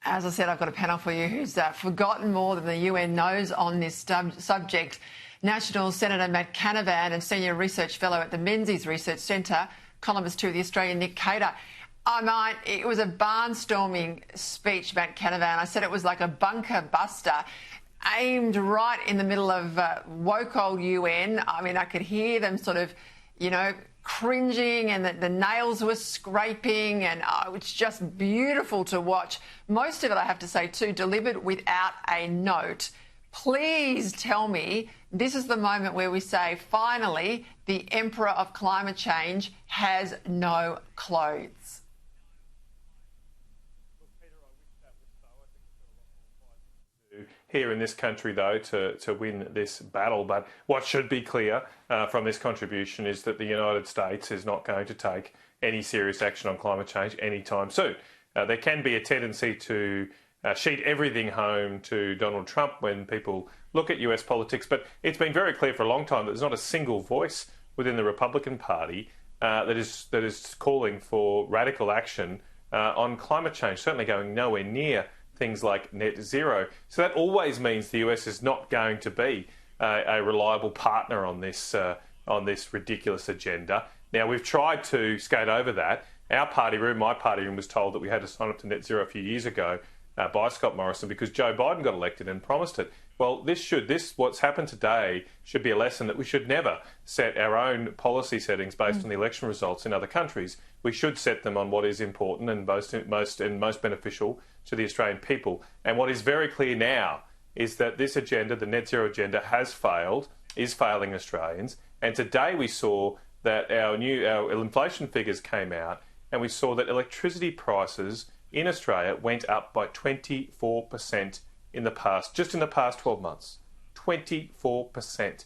As I said, I've got a panel for you who's forgotten more than the UN knows on this subject. National Senator M.Canavan and Senior Research Fellow at the Menzies Research Centre, columnist to the Australian Nick Cater. It was a barnstorming speech, M.Canavan. I said it was like a bunker buster aimed right in the middle of woke old UN. I mean, I could hear them sort of, cringing, and the nails were scraping, and it's just beautiful to watch. Most of it, I have to say, too, delivered without a note. Please tell me this is the moment where we say, finally, the Emperor of Climate Change has no clothes. Here in this country, though, to win this battle. But what should be clear from this contribution is that the United States is not going to take any serious action on climate change anytime soon. There can be a tendency to sheet everything home to Donald Trump when people look at US politics, but it's been very clear for a long time that there's not a single voice within the Republican Party that is calling for radical action on climate change, certainly going nowhere near things like net zero. So that always means the US is not going to be a reliable partner on this ridiculous agenda. Now, we've tried to skate over that. Our party room, my party room, was told that we had to sign up to net zero a few years ago by Scott Morrison because Joe Biden got elected and promised it. Well, what's happened today should be a lesson that we should never set our own policy settings based on the election results in other countries. We should set them on what is important and most beneficial to the Australian people. And what is very clear now is that this agenda, the net zero agenda, has failed, is failing Australians. And today we saw that our inflation figures came out, and we saw that electricity prices in Australia went up by 24% in the past 12 months. 24%.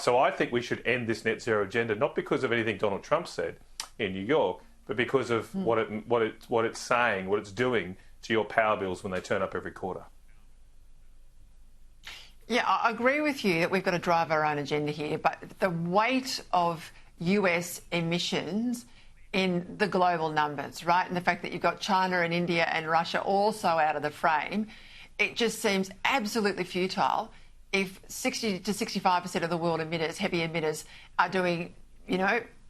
So I think we should end this net zero agenda, not because of anything Donald Trump said in New York, but because of what it's saying, what it's doing to your power bills when they turn up every quarter. Yeah, I agree with you that we've got to drive our own agenda here, but the weight of US emissions in the global numbers, right, and the fact that you've got China and India and Russia also out of the frame, it just seems absolutely futile if 60 to 65% of the world emitters, heavy emitters, are doing,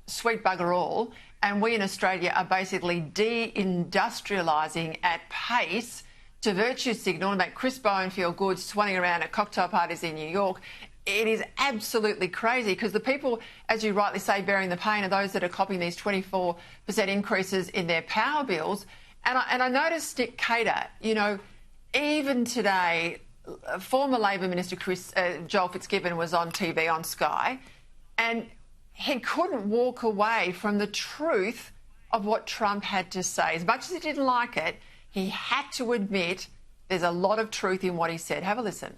sweet bugger all, and we in Australia are basically de-industrialising at pace to virtue signal and make Chris Bowen feel good swanning around at cocktail parties in New York. It is absolutely crazy because the people, as you rightly say, bearing the pain are those that are copying these 24% increases in their power bills. And I noticed Nick Cater, even today, former Labor Minister Joel Fitzgibbon was on TV on Sky, and he couldn't walk away from the truth of what Trump had to say. As much as he didn't like it, he had to admit there's a lot of truth in what he said. Have a listen.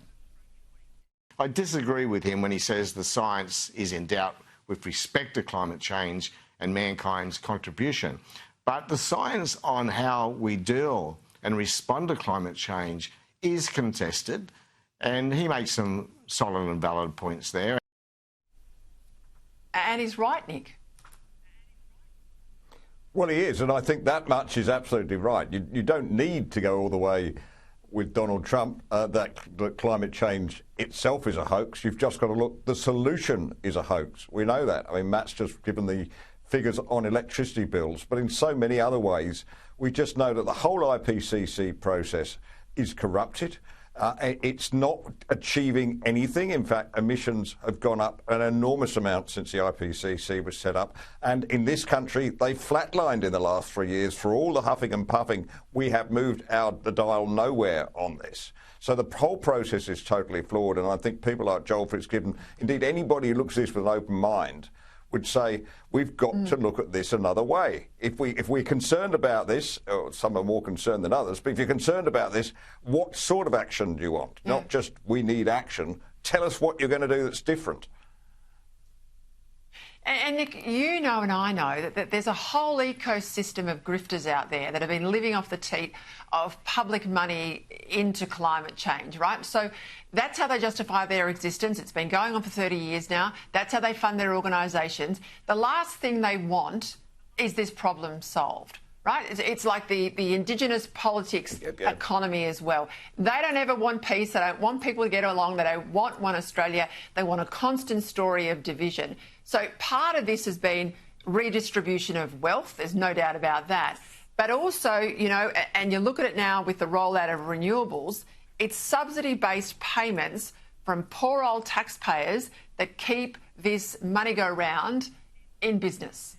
I disagree with him when he says the science is in doubt with respect to climate change and mankind's contribution. But the science on how we deal and respond to climate change is contested, and he makes some solid and valid points there. And he's right, Nick. Well, he is, and I think that much is absolutely right. You don't need to go all the way with Donald Trump that climate change itself is a hoax. You've just got to look, the solution is a hoax. We know that. I mean, Matt's just given the figures on electricity bills, but in so many other ways, we just know that the whole IPCC process is corrupted. It's not achieving anything. In fact, emissions have gone up an enormous amount since the IPCC was set up. And in this country, they flatlined in the last 3 years. For all the huffing and puffing, we have moved the dial nowhere on this. So the whole process is totally flawed. And I think people like Joel Fitzgibbon, indeed anybody who looks at this with an open mind, would say we've got to look at this another way. If we're concerned about this, or some are more concerned than others, but if you're concerned about this, what sort of action do you want? Not just we need action. Tell us what you're going to do that's different. And Nick, you know and I know that there's a whole ecosystem of grifters out there that have been living off the teat of public money into climate change, right? So that's how they justify their existence. It's been going on for 30 years now. That's how they fund their organisations. The last thing they want is this problem solved, right? It's like the Indigenous politics economy as well. They don't ever want peace. They don't want people to get along. They don't want one Australia. They want a constant story of division. So part of this has been redistribution of wealth. There's no doubt about that. But also, you know, and you look at it now with the rollout of renewables, it's subsidy-based payments from poor old taxpayers that keep this money go round in business.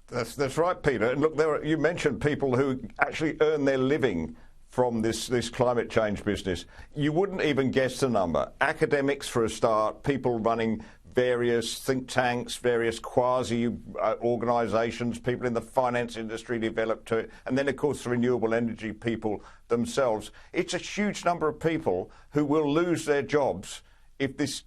That's right, Peter. And look, you mentioned people who actually earn their living from this climate change business. You wouldn't even guess the number. Academics, for a start, people running various think tanks, various quasi-organisations, people in the finance industry developed to it, and then, of course, the renewable energy people themselves. It's a huge number of people who will lose their jobs if this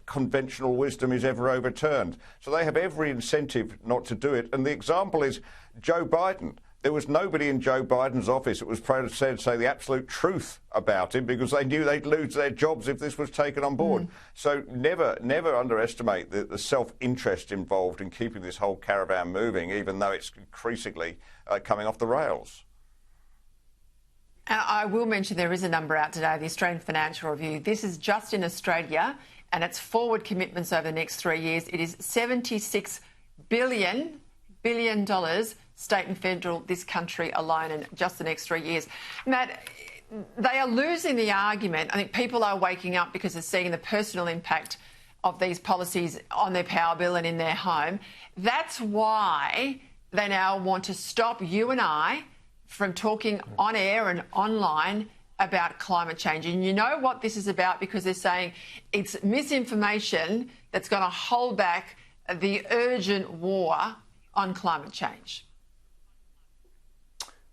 conventional wisdom is ever overturned. So they have every incentive not to do it. And the example is Joe Biden. There was nobody in Joe Biden's office that was prepared to say the absolute truth about him because they knew they'd lose their jobs if this was taken on board. So never underestimate the self-interest involved in keeping this whole caravan moving, even though it's increasingly coming off the rails. And I will mention there is a number out today, the Australian Financial Review. This is just in Australia, and it's forward commitments over the next 3 years. It is $76 billion state and federal, this country alone, in just the next 3 years. Matt, they are losing the argument. I think people are waking up because they're seeing the personal impact of these policies on their power bill and in their home. That's why they now want to stop you and I from talking on air and online about climate change. And you know what this is about, because they're saying it's misinformation that's going to hold back the urgent war on climate change.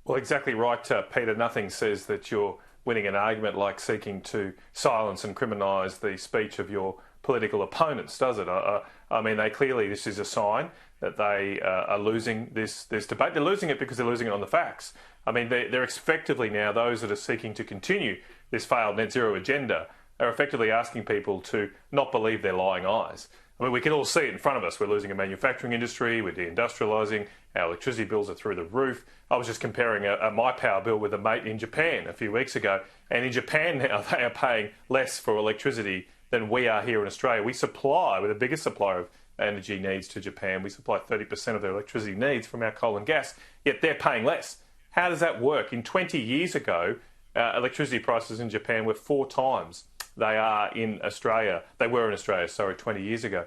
Well, exactly right, Peter. Nothing says that you're winning an argument like seeking to silence and criminalise the speech of your political opponents, does it? I mean, this is a sign that they are losing this debate. They're losing it because they're losing it on the facts. I mean, they're effectively now, those that are seeking to continue this failed net zero agenda are effectively asking people to not believe their lying eyes. I mean, we can all see it in front of us. We're losing a manufacturing industry, we're deindustrialising, our electricity bills are through the roof. I was just comparing my power bill with a mate in Japan a few weeks ago, and in Japan now they are paying less for electricity than we are here in Australia. We're the biggest supplier of energy needs to Japan. We supply 30% of their electricity needs from our coal and gas, yet they're paying less. How does that work? In 20 years ago, electricity prices in Japan were 4 times they are in Australia. They were in Australia, 20 years ago.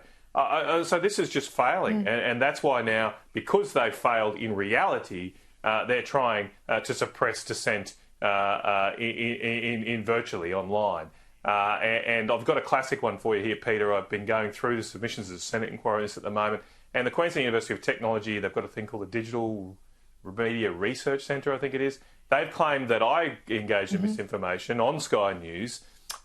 So this is just failing. And that's why now, because they've failed in reality, they're trying to suppress dissent in virtually online. And I've got a classic one for you here, Peter. I've been going through the submissions of the Senate inquiry on this at the moment. And the Queensland University of Technology, they've got a thing called the Digital Media Research Centre, I think it is. They've claimed that I engaged in misinformation on Sky News.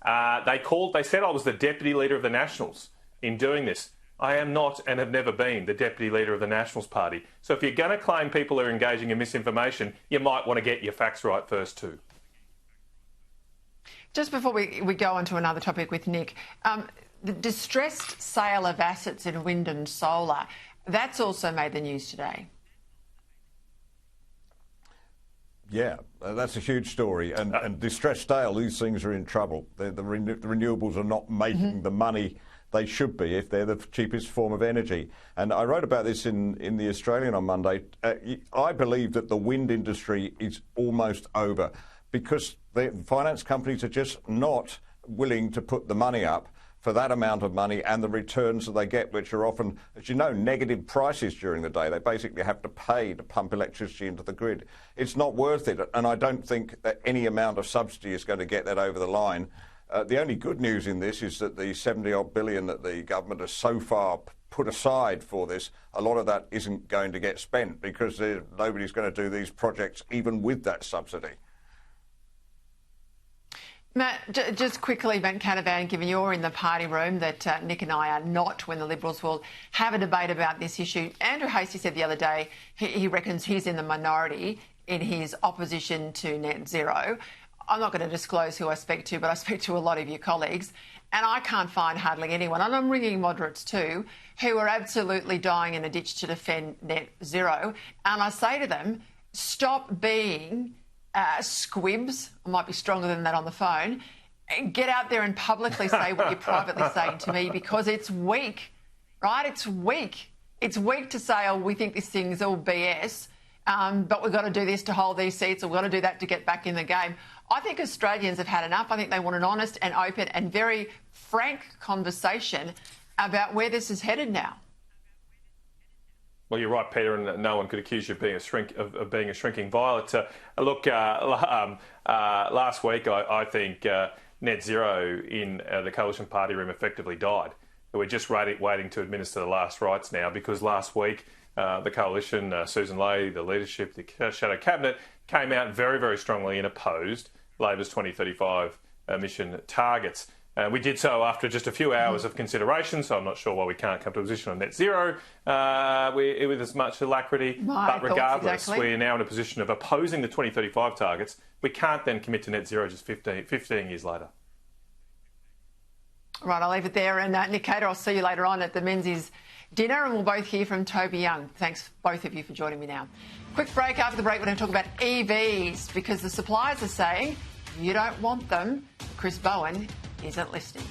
They said I was the Deputy Leader of the Nationals in doing this. I am not and have never been the Deputy Leader of the Nationals Party. So if you're going to claim people are engaging in misinformation, you might want to get your facts right first too. Just before we go on to another topic with Nick, the distressed sale of assets in wind and solar, that's also made the news today. Yeah, that's a huge story. And distressed sale, these things are in trouble. The renewables are not making the money they should be if they're the cheapest form of energy. And I wrote about this in The Australian on Monday. I believe that the wind industry is almost over because the finance companies are just not willing to put the money up for that amount of money and the returns that they get, which are often, as you know, negative prices during the day. They basically have to pay to pump electricity into the grid. It's not worth it, and I don't think that any amount of subsidy is going to get that over the line. The only good news in this is that the 70-odd billion that the government has so far put aside for this, a lot of that isn't going to get spent because nobody's going to do these projects even with that subsidy. Matt, just quickly, M.Canavan, given you're in the party room, that Nick and I are not when the Liberals will have a debate about this issue. Andrew Hastie said the other day he reckons he's in the minority in his opposition to net zero. I'm not going to disclose who I speak to, but I speak to a lot of your colleagues, and I can't find hardly anyone, and I'm ringing moderates too, who are absolutely dying in a ditch to defend net zero. And I say to them, stop being squibs. I might be stronger than that on the phone. Get out there and publicly say what you're privately saying to me, because it's weak, right? It's weak. It's weak to say, oh, we think this thing's all BS, but we've got to do this to hold these seats, or we've got to do that to get back in the game. I think Australians have had enough. I think they want an honest and open and very frank conversation about where this is headed now. Well, you're right, Peter, and no one could accuse you of being a shrinking violet. Look, last week I think net zero in the Coalition Party room effectively died. We're just waiting to administer the last rites now, because last week the Coalition, Susan Ley, the leadership, the Shadow Cabinet, came out very, very strongly and opposed Labor's 2035 emission targets. We did so after just a few hours of consideration, so I'm not sure why we can't come to a position on net zero with as much alacrity. But regardless, we're now in a position of opposing the 2035 targets. We can't then commit to net zero just 15 years later. Right, I'll leave it there. And Nick Cater, I'll see you later on at the Menzies dinner, and we'll both hear from Toby Young. Thanks, both of you, for joining me now. Quick break. After the break, we're going to talk about EVs, because the suppliers are saying you don't want them. Chris Bowen isn't listening.